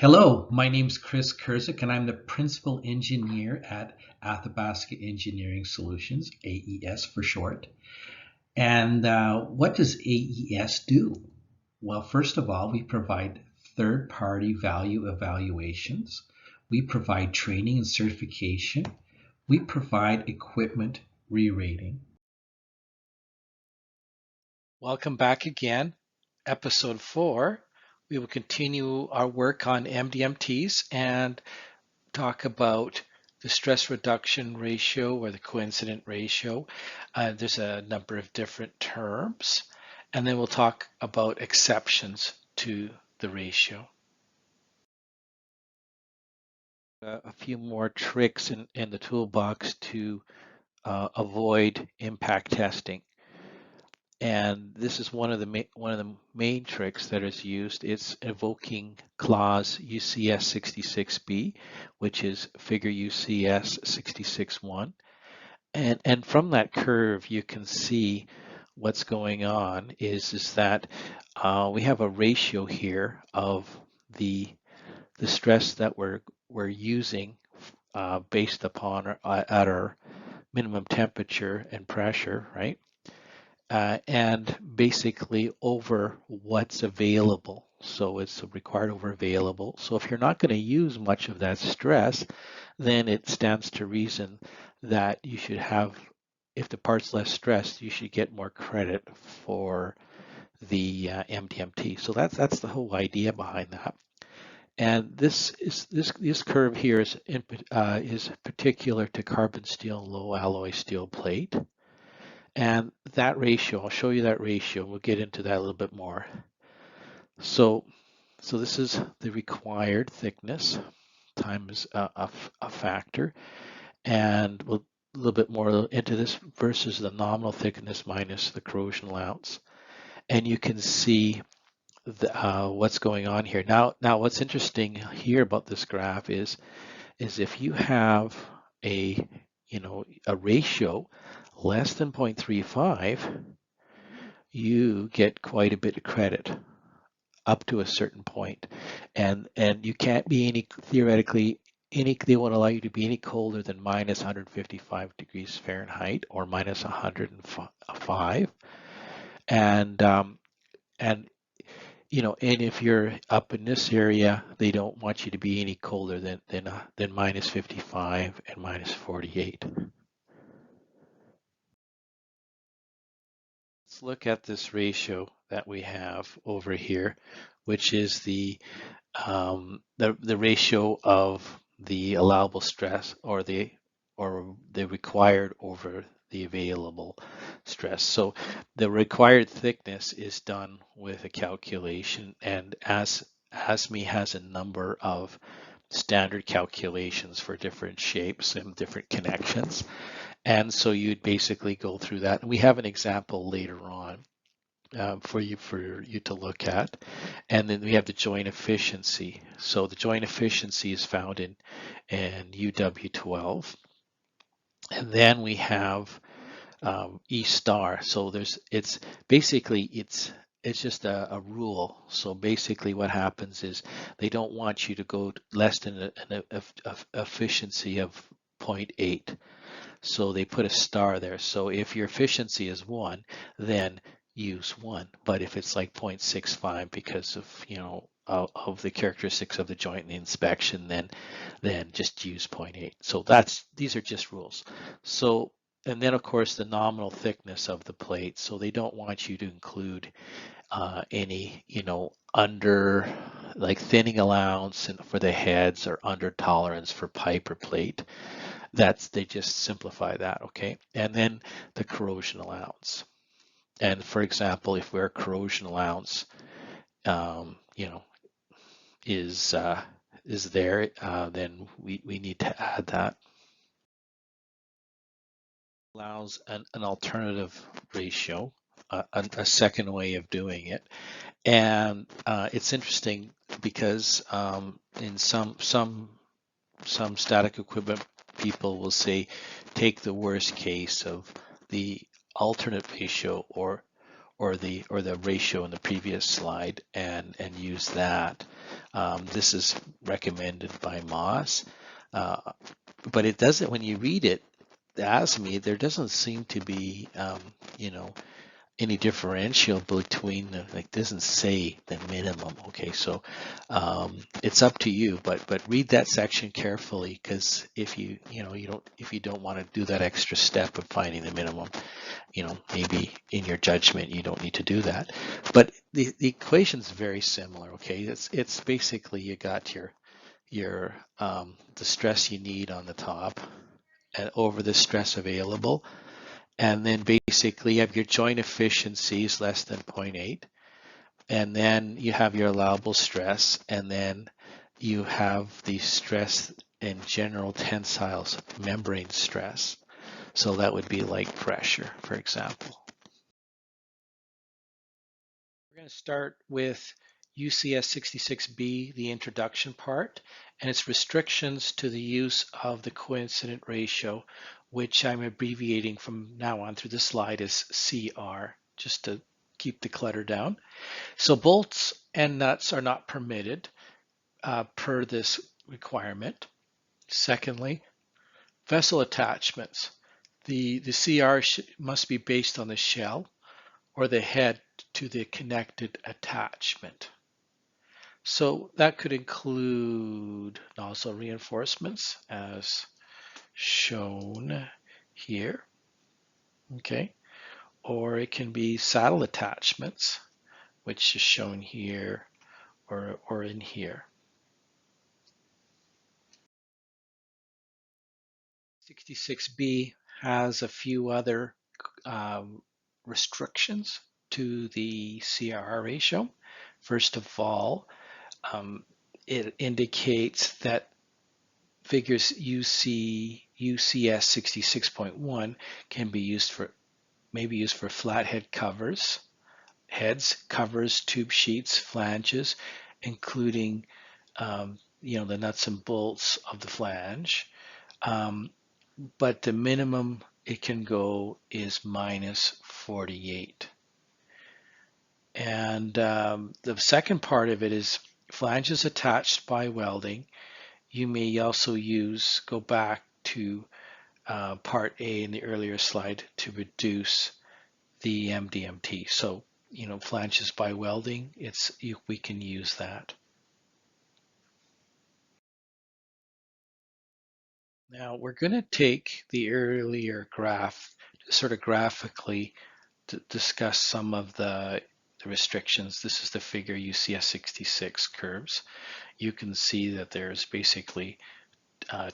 Hello, my name's Chris Kurzik, and I'm the Principal Engineer at Athabasca Engineering Solutions, AES for short. And what does AES do? Well, first of all, we provide third-party value evaluations. We provide training and certification. We provide equipment re-rating. Welcome back again. Episode 4. We will continue our work on MDMTs and talk about the stress reduction ratio or the coincident ratio. There's a number of different terms. And then we'll talk about exceptions to the ratio. A few more tricks in the toolbox to avoid impact testing. And this is one of the main tricks that is used. It's evoking clause UCS 66B, which is figure UCS 66.1. And from that curve, you can see what's going on is that we have a ratio here of the stress that we're using based upon at our minimum temperature and pressure, right? And basically over what's available. So it's required over available. So if you're not going to use much of that stress, then it stands to reason that you should have, if the part's less stressed, you should get more credit for the MDMT. So that's the whole idea behind that. And this curve here is particular to carbon steel low alloy steel plate. And that ratio, I'll show you that ratio. We'll get into that a little bit more. So this is the required thickness times a factor. And we'll a little bit more into this versus the nominal thickness minus the corrosion allowance. And you can see what's going on here. Now what's interesting here about this graph is if you have a ratio less than 0.35, you get quite a bit of credit up to a certain point. And you can't be they won't allow you to be any colder than minus 155 degrees Fahrenheit or minus 105. And if you're up in this area, they don't want you to be any colder than minus 55 and minus 48. Let's look at this ratio that we have over here, which is the ratio of the allowable stress or the required over the available stress. So the required thickness is done with a calculation, and as ASME has a number of standard calculations for different shapes and different connections. And so you'd basically go through that. And we have an example later on for you to look at. And then we have the joint efficiency. So the joint efficiency is found in UW12. And then we have E star. So it's just a rule. So basically what happens is they don't want you to go less than an efficiency of 0.8. So they put a star there. So if your efficiency is 1, then use 1. But if it's like 0.65 because of the characteristics of the joint and the inspection, then just use 0.8. So these are just rules. So, and then of course the nominal thickness of the plate. So they don't want you to include any under like thinning allowance for the heads or under tolerance for pipe or plate. They just simplify that, okay? And then the corrosion allowance. And for example, if our corrosion allowance, is there, then we need to add that. Allows an alternative ratio, a second way of doing it. And it's interesting because in some static equipment people will say take the worst case of the alternate ratio or or the ratio in the previous slide and use that. This is recommended by Moss, but it doesn't. When you read it, the ASME, there doesn't seem to be you know, any differential between the, like, doesn't say the minimum. Okay, so it's up to you, but read that section carefully, because if you don't want to do that extra step of finding the minimum, maybe in your judgment you don't need to do that. But the equation is very similar. Okay, it's basically, you got your the stress you need on the top and over the stress available, and then basically you have your joint efficiencies less than 0.8, and then you have your allowable stress, and then you have the stress in general tensiles membrane stress. So that would be like pressure, for example. We're going to start with UCS 66B, the introduction part, and its restrictions to the use of the coincident ratio, which I'm abbreviating from now on through the slide as CR, just to keep the clutter down. So bolts and nuts are not permitted per this requirement. Secondly, vessel attachments. The CR must be based on the shell or the head to the connected attachment. So that could include nozzle reinforcements as shown here, okay? Or it can be saddle attachments, which is shown here or in here. 66B has a few other restrictions to the CRR ratio. First of all, it indicates that figures UCS 66.1 can be used for, flathead covers, heads, covers, tube sheets, flanges, including the nuts and bolts of the flange. But the minimum it can go is minus 48. And the second part of it is flanges attached by welding. You may also go back to part A in the earlier slide to reduce the MDMT. So, flanges by welding, we can use that. Now we're going to take the earlier graph to sort of graphically to discuss some of the restrictions. This is the figure UCS 66 curves. You can see that there's basically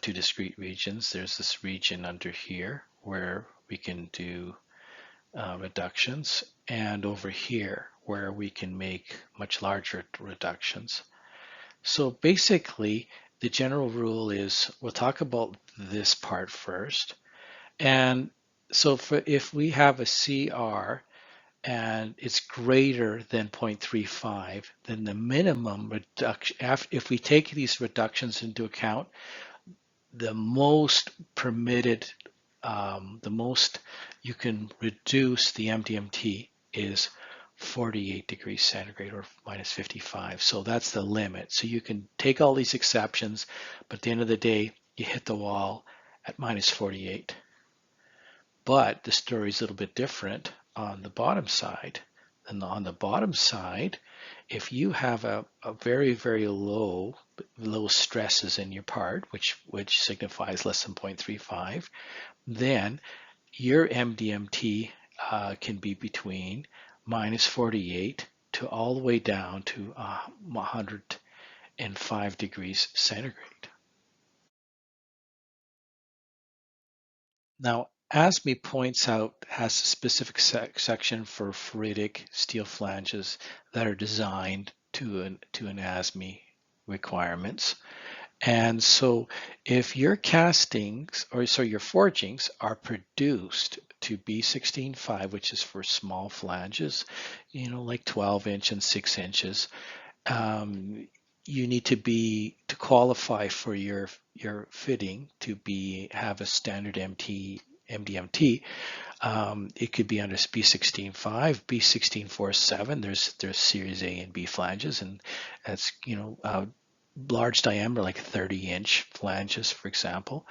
two discrete regions. There's this region under here where we can do reductions, and over here where we can make much larger reductions. So basically, the general rule is, we'll talk about this part first. And so if we have a CR and it's greater than 0.35, then the minimum reduction, if we take these reductions into account, the most permitted, the most you can reduce the MDMT is 48 degrees centigrade, or minus 55. So that's the limit. So you can take all these exceptions, but at the end of the day, you hit the wall at minus 48. But the story is a little bit different on the bottom side. And on the bottom side, if you have a very, very low stresses in your part, which signifies less than 0.35, then your MDMT can be between minus 48 to all the way down to 105 degrees centigrade. Now, ASME points out, has a specific section for ferritic steel flanges that are designed to an ASME requirements. And so if your castings, your forgings are produced to B16.5, which is for small flanges, like 12 inch and 6 inches, you need to qualify for your fitting to have a standard MDMT. It could be under B16.5, B16.4.7. There's Series A and B flanges, and that's large diameter, like 30-inch flanges, for example.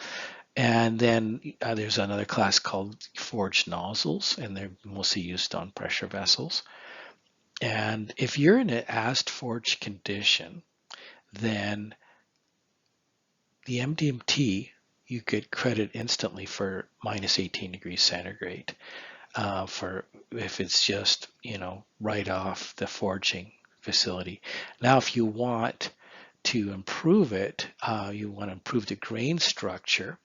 And then there's another class called forged nozzles, and they're mostly used on pressure vessels. And if you're in an ast forged condition, then the MDMT, you get credit instantly for minus 18 degrees centigrade for if it's just, right off the forging facility. Now, if you want to improve it, you want to improve the grain structure,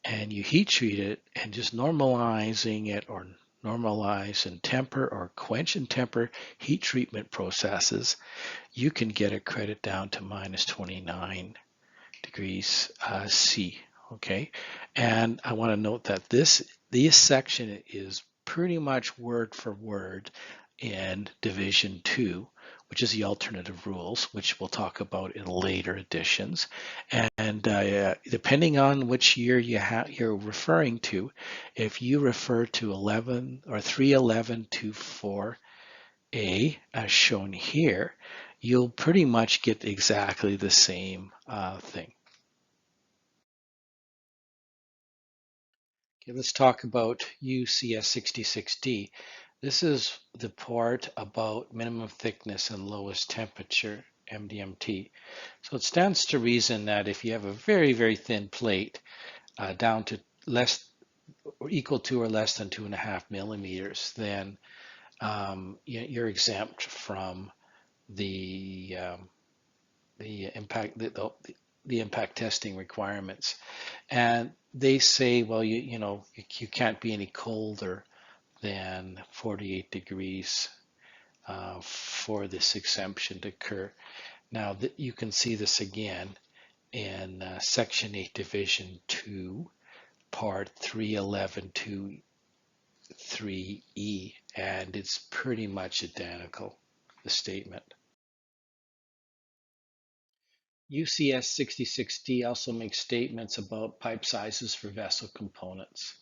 and you heat treat it and just normalizing it, or normalize and temper or quench and temper heat treatment processes, you can get a credit down to minus 29 degrees C. Okay, and I want to note that this section is pretty much word for word in Division 2, which is the alternative rules, which we'll talk about in later editions. And depending on which year you're referring to, if you refer to 11 or 31124A as shown here, you'll pretty much get exactly the same thing. Okay, let's talk about UCS 66D. This is the part about minimum thickness and lowest temperature, MDMT. So it stands to reason that if you have a very, very thin plate down to less or equal to or less than 2.5 millimeters, then you're exempt from the impact the impact testing requirements. And they say, well, you can't be any colder than 48 degrees for this exemption to occur. Now, you can see this again in Section 8, Division 2, Part 311.2.3E, and it's pretty much identical, the statement. UCS 66D also makes statements about pipe sizes for vessel components.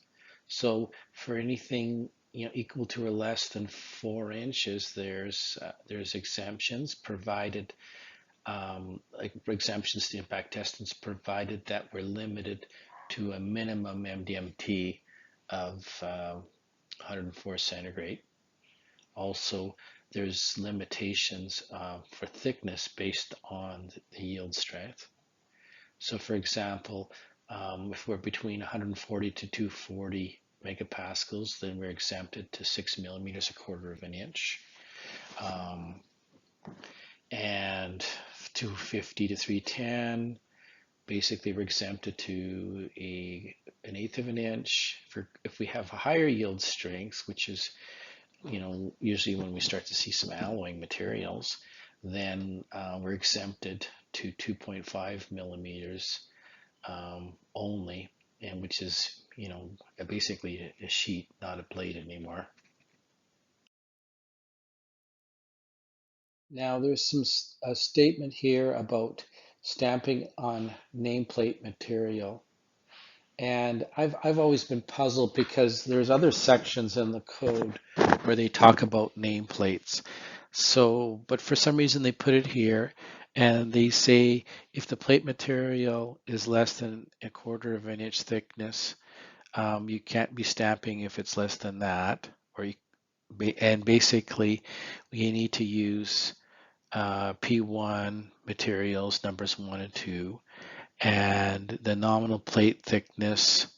So for anything equal to or less than 4 inches, there's exemptions provided, like exemptions to impact testings, provided that we're limited to a minimum MDMT of 104 centigrade. Also, there's limitations for thickness based on the yield strength. So for example, if we're between 140 to 240 megapascals, then we're exempted to 6 millimeters, a quarter of an inch. And 250 to 310, basically we're exempted to an eighth of an inch. If we have a higher yield strength, which is usually when we start to see some alloying materials, then we're exempted to 2.5 millimeters only, and which is basically a sheet, not a plate anymore. Now there's a statement here about stamping on nameplate material. And I've always been puzzled because there's other sections in the code where they talk about nameplates. So, but for some reason they put it here, and they say if the plate material is less than a quarter of an inch thickness, you can't be stamping if it's less than that, and basically you need to use P1 materials numbers 1 and 2. And the nominal plate thickness,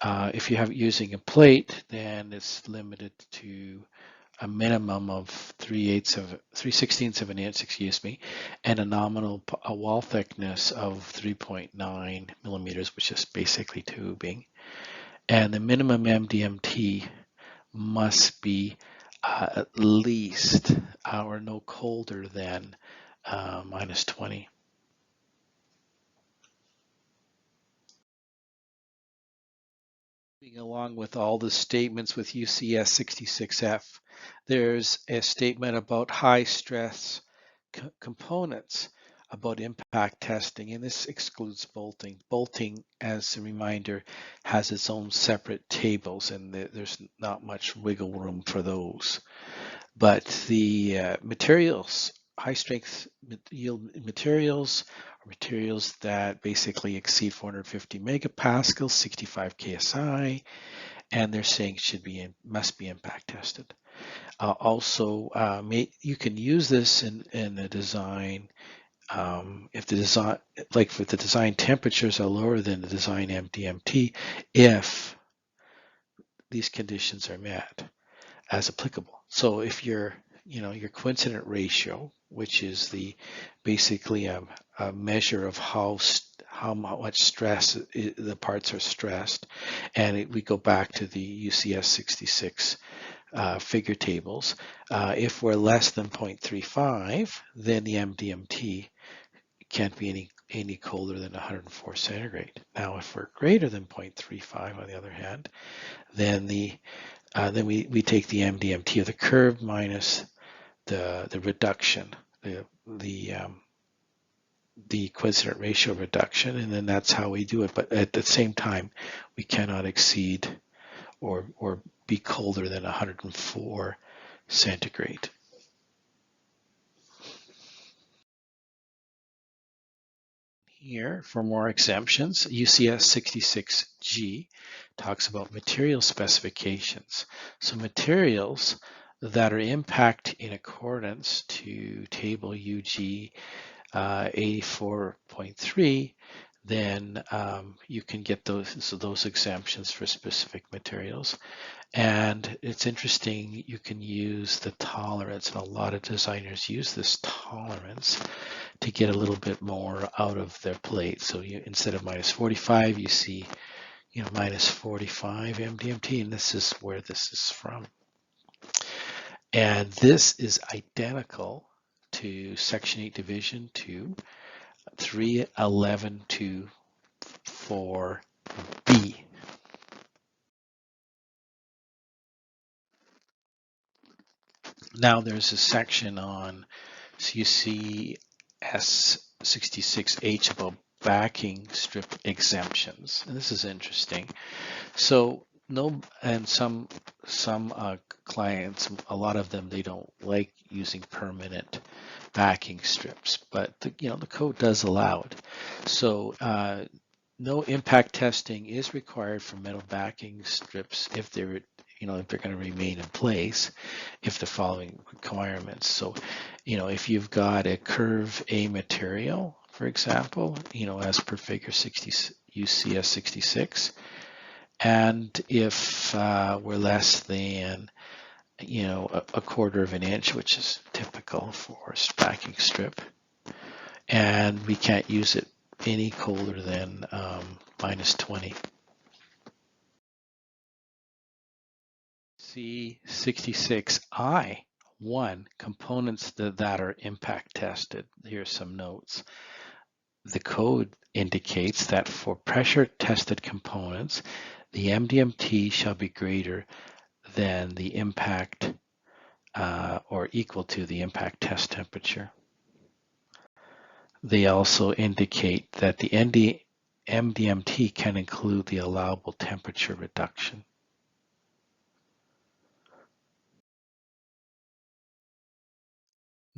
if you have using a plate, then it's limited to a minimum of 3/16 of an inch, excuse me, and a nominal wall thickness of 3.9 millimeters, which is basically tubing. And the minimum MDMT must be at least or no colder than minus 20. Along with all the statements with UCS 66F, there's a statement about high stress components. about impact testing, and this excludes bolting. Bolting, as a reminder, has its own separate tables, and there's not much wiggle room for those. But the materials, high strength yield materials, are materials that basically exceed 450 megapascals, 65 ksi, and they're saying must be impact tested. Also, you can use this in the design if the design, like if the design temperatures are lower than the design MDMT, if these conditions are met as applicable. So if your coincident ratio, which is basically a measure of how much stress the parts are stressed, and we go back to the UCS 66 figure tables. If we're less than 0.35, then the MDMT can't be any colder than 104 centigrade. Now, if we're greater than 0.35, on the other hand, then then we take the MDMT of the curve minus the reduction, the coincident ratio reduction, and then that's how we do it. But at the same time, we cannot exceed or be colder than 104 centigrade. Here, for more exemptions, UCS 66G talks about material specifications. So materials that are impact in accordance to table UG 84.3, then you can get those exemptions for specific materials. And it's interesting, you can use the tolerance, and a lot of designers use this tolerance to get a little bit more out of their plate. So instead of minus 45, you see, minus 45 MDMT, and this is where this is from. And this is identical to Section 8 Division 2, 311 to 4B. Now there's a section on UCS 66H about backing strip exemptions. And this is interesting. So some clients, a lot of them, they don't like using permanent backing strips, but the code does allow it. So no impact testing is required for metal backing strips if they're going to remain in place, if the following requirements. So, if you've got a curve A material, for example, as per figure 60 UCS 66, and if we're less than a quarter of an inch, which is typical for a backing strip, and we can't use it any colder than minus 20. C66I1 components that are impact tested. Here's some notes. The code indicates that for pressure tested components, the MDMT shall be greater than the impact or equal to the impact test temperature. They also indicate that the MDMT can include the allowable temperature reduction.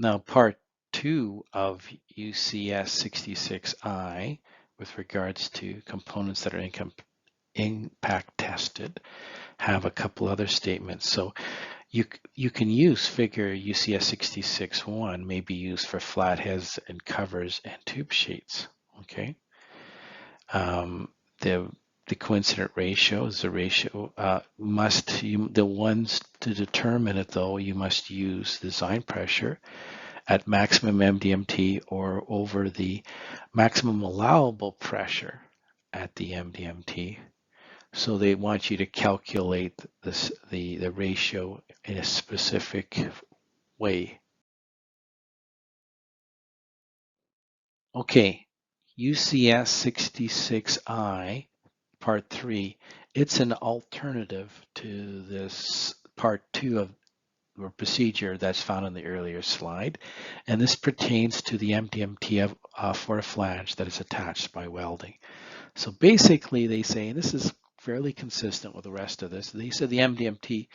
Now, part 2 of UCS 66I, with regards to components that are impact tested, have a couple other statements. So you can use figure UCS 66.1 may be used for flatheads and covers and tube sheets. Okay. The coincident ratio is the ratio the ones to determine it, though, you must use design pressure at maximum MDMT or over the maximum allowable pressure at the MDMT. So they want you to calculate the ratio in a specific way. Okay, UCS 66I Part 3, it's an alternative to this Part 2 of or procedure that's found in the earlier slide. And this pertains to the MDMT for a flange that is attached by welding. So basically they say, and this is fairly consistent with the rest of this, they said the MDMT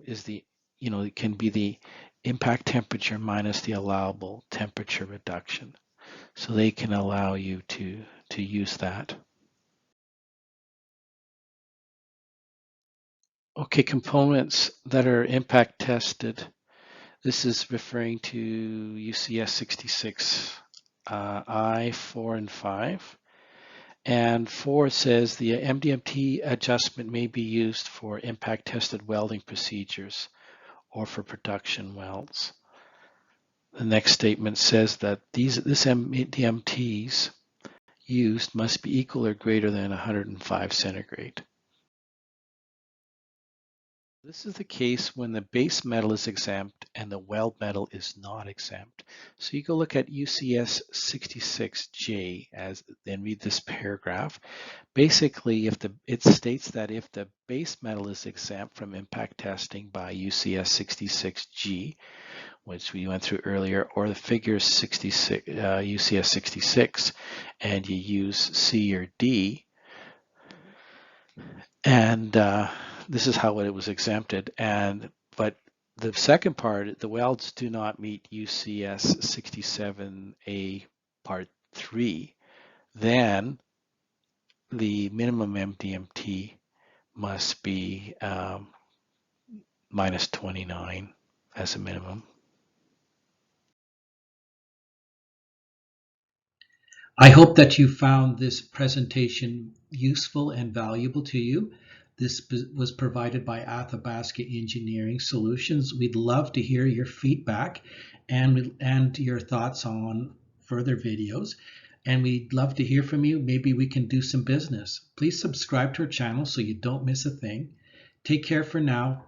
is the, it can be the impact temperature minus the allowable temperature reduction. So they can allow you to use that. Okay, components that are impact tested. This is referring to UCS 66 I, 4, and 5. And 4 says the MDMT adjustment may be used for impact tested welding procedures or for production welds. The next statement says that this MDMTs used must be equal or greater than 105 centigrade. This is the case when the base metal is exempt and the weld metal is not exempt. So you go look at UCS 66J then read this paragraph. Basically, it states that if the base metal is exempt from impact testing by UCS 66G, which we went through earlier, or the figure 66, UCS 66, and you use C or D, and this is how it was exempted. But the second part, the welds do not meet UCS 67A Part 3, then the minimum MDMT must be minus 29 as a minimum. I hope that you found this presentation useful and valuable to you. This was provided by Athabasca Engineering Solutions. We'd love to hear your feedback and your thoughts on further videos. And we'd love to hear from you. Maybe we can do some business. Please subscribe to our channel so you don't miss a thing. Take care for now.